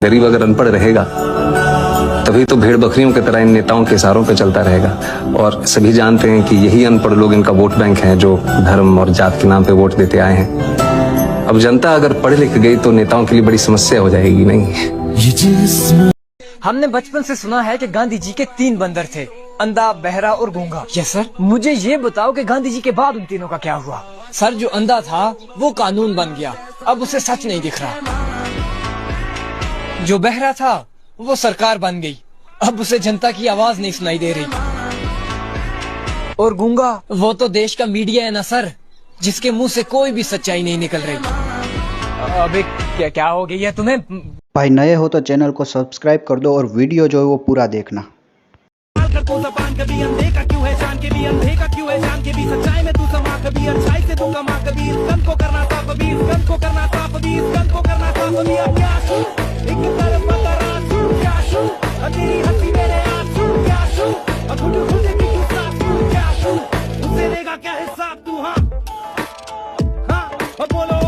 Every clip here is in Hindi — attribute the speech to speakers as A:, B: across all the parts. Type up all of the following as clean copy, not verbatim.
A: गरीब अगर अनपढ़ रहेगा तभी तो भेड़ बकरियों की तरह इन नेताओं के इशारों पे चलता रहेगा। और सभी जानते हैं कि यही अनपढ़ लोग इनका वोट बैंक है, जो धर्म और जात के नाम पे वोट देते आए हैं। अब जनता अगर पढ़ लिख गई तो नेताओं के लिए बड़ी समस्या हो जाएगी। नहीं,
B: हमने बचपन से सुना है कि गांधी जी के 3 बंदर थे, अंधा, बहरा और गूंगा। Yes sir. मुझे ये बताओ कि गांधी जी के बाद उन तीनों का क्या हुआ? सर, जो अंधा था वो कानून बन गया, अब उसे सच नहीं दिख रहा। जो बहरा था वो सरकार बन गई, अब उसे जनता की आवाज नहीं सुनाई दे रही। और गूंगा, वो तो देश का मीडिया है ना सर, जिसके मुंह से कोई भी सच्चाई नहीं निकल रही। अबे क्या हो गई है तुम्हें?
C: भाई नए हो तो चैनल को सब्सक्राइब कर दो और वीडियो जो है वो पूरा देखना।
D: तो जबान कभी अंधे का क्यों है, जान के भी अंधे का क्यों है, जान के भी सच्चाई में तू समा कभी, अच्छाई से तू कमा कभी, इस गन को करना साफ अभी, इस गन को करना साफ अभी, इस गन को करना साफ अभी। अब क्या शू एक तरफ मकरा शू क्या शू, अब तेरी हंसी मेरे आंसू क्या शू, अब खुद खुद की तू साफ शू क्या शू, उससे लेगा क्या हिसाब तू? हाँ हाँ अब बोलो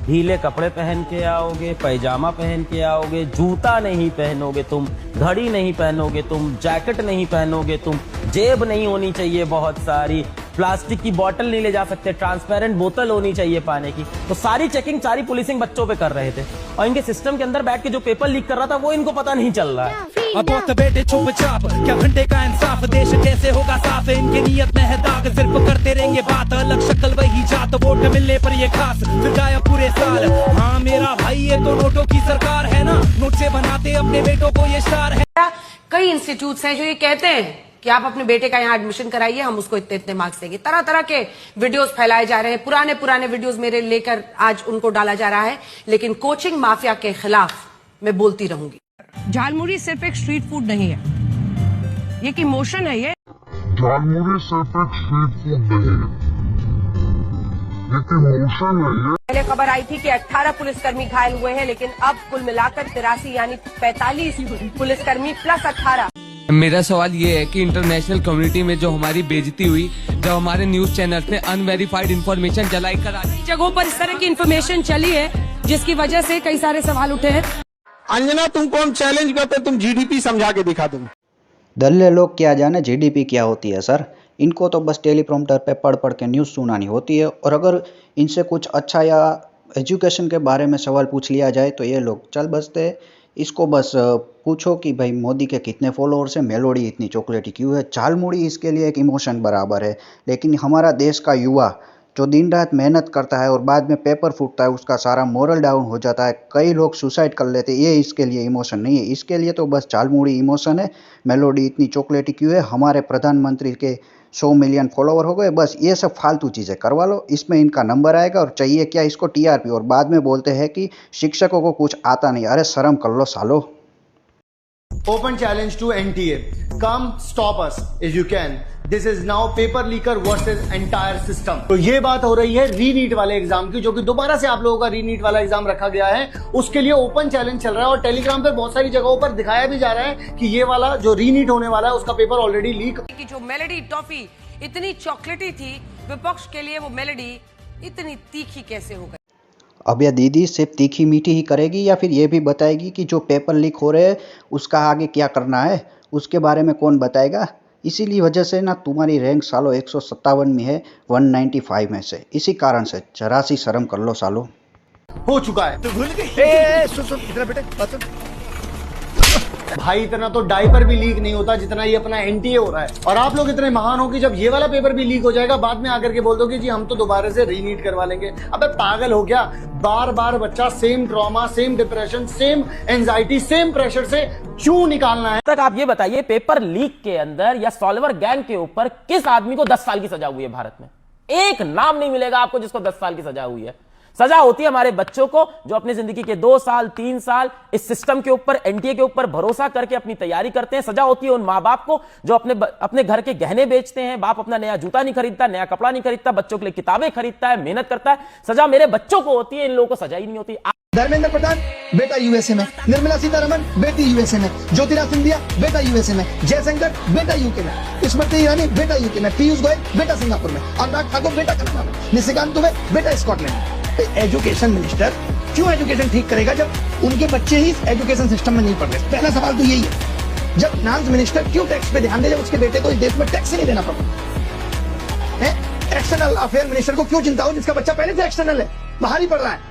E: ढीले कपड़े पहन के आओगे, पैजामा पहन के आओगे, जूता नहीं पहनोगे तुम, घड़ी नहीं पहनोगे तुम, जैकेट नहीं पहनोगे तुम, जेब नहीं होनी चाहिए बहुत सारी, प्लास्टिक की बोतल नहीं ले जा सकते, ट्रांसपेरेंट बोतल होनी चाहिए पानी की। तो सारी चेकिंग, सारी पुलिसिंग बच्चों पे कर रहे थे और इनके सिस्टम के अंदर बैठ के जो पेपर लीक कर रहा था वो इनको पता नहीं चल रहा है।
D: अब बहुत बेटे चुपचाप, क्या घंटे का इंसाफ, देश कैसे होगा साफ, इनके नियत में है दाग, सिर्फ करते रहेंगे बात, अलग शक्ल वही जात, वोट मिलने पर ये खास, फिर गायब पूरे साल। हाँ मेरा भाई ये तो नोटों की सरकार है ना, नोट से बनाते अपने बेटों को ये स्टार है।
F: कई इंस्टीट्यूट्स हैं जो ये कहते हैं कि आप अपने बेटे का यहाँ एडमिशन कराइए, हम उसको इतने इतने मार्क्स देंगे। तरह तरह के वीडियोस फैलाए जा रहे हैं, पुराने पुराने वीडियोस मेरे लेकर आज उनको डाला जा रहा है, लेकिन कोचिंग माफिया के खिलाफ मैं बोलती रहूंगी।
G: झालमुड़ी सिर्फ एक स्ट्रीट फूड नहीं है, ये एक इमोशन है। ये
H: झालमुड़ी सिर्फ एक स्ट्रीट फूड नहीं है, एक इमोशन है।
G: पहले खबर आई थी कि 18 पुलिसकर्मी घायल हुए हैं, लेकिन अब कुल मिलाकर 83 यानी 45 पुलिसकर्मी प्लस 18।
B: मेरा सवाल ये है कि इंटरनेशनल कम्युनिटी में जो हमारी बेइज्जती हुई, जब हमारे न्यूज चैनल ने अनवेरिफाइड इंफॉर्मेशन जलाई कर
G: जगहों पर इस तरह की इंफॉर्मेशन चली है जिसकी वजह से कई सारे सवाल उठे हैं।
I: अंजना तुमको हम चैलेंज करते, तुम जीडीपी समझा के दिखा दो।
C: दल्ले लोग क्या जाने जीडीपी क्या होती है सर, इनको तो बस टेलीप्रॉम्प्टर पे पढ़ पढ़ के न्यूज़ सुनानी होती है। और अगर इनसे कुछ अच्छा या एजुकेशन के बारे में सवाल पूछ लिया जाए तो ये लोग चल बसते। इसको बस पूछो कि भाई मोदी के कितने फॉलोअर्स हैं, मेलोडी इतनी चॉकलेटी क्यों है, झालमुड़ी इसके लिए एक इमोशन बराबर है। लेकिन हमारा देश का युवा जो दिन रात मेहनत करता है और बाद में पेपर फूटता है, उसका सारा मोरल डाउन हो जाता है, कई लोग सुसाइड कर लेते हैं, ये इसके लिए इमोशन नहीं है। इसके लिए तो बस झालमुड़ी इमोशन है, मेलोडी इतनी चॉकलेटी क्यों है, हमारे प्रधानमंत्री के 100 मिलियन फॉलोवर हो गए, बस ये सब फालतू चीज़ें करवा लो, इसमें इनका नंबर आएगा और चाहिए क्या इसको टीआरपी। और बाद में बोलते हैं कि शिक्षकों को कुछ आता नहीं, अरे शर्म कर लो सालो।
J: Open challenge to NTA. Come stop us if you can. This is now paper leaker versus entire system. तो ये बात हो रही है रीनीट वाले एग्जाम की, जो कि दोबारा से आप लोगों का रीनीट वाला एग्जाम रखा गया है, उसके लिए ओपन चैलेंज चल रहा है। और टेलीग्राम पर बहुत सारी जगहों पर दिखाया भी जा रहा है कि ये वाला जो रीनीट होने वाला है उसका पेपर ऑलरेडी लीक।
G: कि जो मेलोडी टॉफी इतनी चॉकलेटी थी, विपक्ष के लिए वो मेलोडी इतनी तीखी कैसे हो गई?
C: अब यह दीदी सिर्फ तीखी मीठी ही करेगी या फिर ये भी बताएगी कि जो पेपर लीक हो रहे हैं उसका आगे क्या करना है, उसके बारे में कौन बताएगा? इसीलिए वजह से ना तुम्हारी रैंक सालों 157 में है 195 में से, इसी कारण से जरा सी शर्म कर लो सालो।
J: हो चुका है तो भूल गई। सुन बेटे, भाई इतना तो डायपर भी लीक नहीं होता जितना ये अपना एनटीए हो रहा है। और आप लोग इतने महान हो कि जब ये वाला पेपर भी लीक हो जाएगा बाद में आकर के बोल दो कि जी हम तो दोबारा से रीनीट करवा लेंगे। अबे पागल हो गया? बार बार बच्चा same trauma, same depression, same anxiety, same pressure से क्यों निकालना है?
E: तक आप ये बताइए, पेपर लीक के अंदर या सॉल्वर गैंग के ऊपर किस आदमी को 10 साल की सजा हुई है भारत में? एक नाम नहीं मिलेगा आपको जिसको 10 साल की सजा हुई है। सजा होती है हमारे बच्चों को जो अपनी जिंदगी के 2 साल 3 साल इस सिस्टम के ऊपर, एनटीए के ऊपर भरोसा करके अपनी तैयारी करते हैं। सजा होती है उन माँ बाप को जो अपने घर के गहने बेचते हैं। बाप अपना नया जूता नहीं खरीदता, नया कपड़ा नहीं खरीदता, बच्चों के लिए किताबें खरीदता है, मेहनत करता है। सजा मेरे बच्चों को होती है, इन लोगों को सजा ही नहीं होती।
I: धर्मेंद्र प्रधान बेटा यूएसए में, निर्मला सीतारमण बेटी यूएसए में, ज्योतिरादित्य सिंधिया बेटा यूएसए में, जयशंकर बेटा यूके में, स्मृति ईरानी बेटा यूके में, पीयूष गोयल बेटा सिंगापुर में, अनुराग ठाकुर बेटा कनाडा में, निशिकांत दुबे बेटा स्कॉटलैंड में। एजुकेशन मिनिस्टर क्यों एजुकेशन ठीक करेगा जब उनके बच्चे ही एजुकेशन सिस्टम में नहीं पढ़ रहे? पहला सवाल तो यही है। जब फाइनेंस मिनिस्टर क्यों टैक्स पे ध्यान दे जब उसके बेटे को इस देश में टैक्स ही नहीं देना पड़ता है? एक्सटर्नल अफेयर मिनिस्टर को क्यों चिंता हो जिसका बच्चा पहले से एक्सटर्नल है, बाहर ही पढ़ रहा है?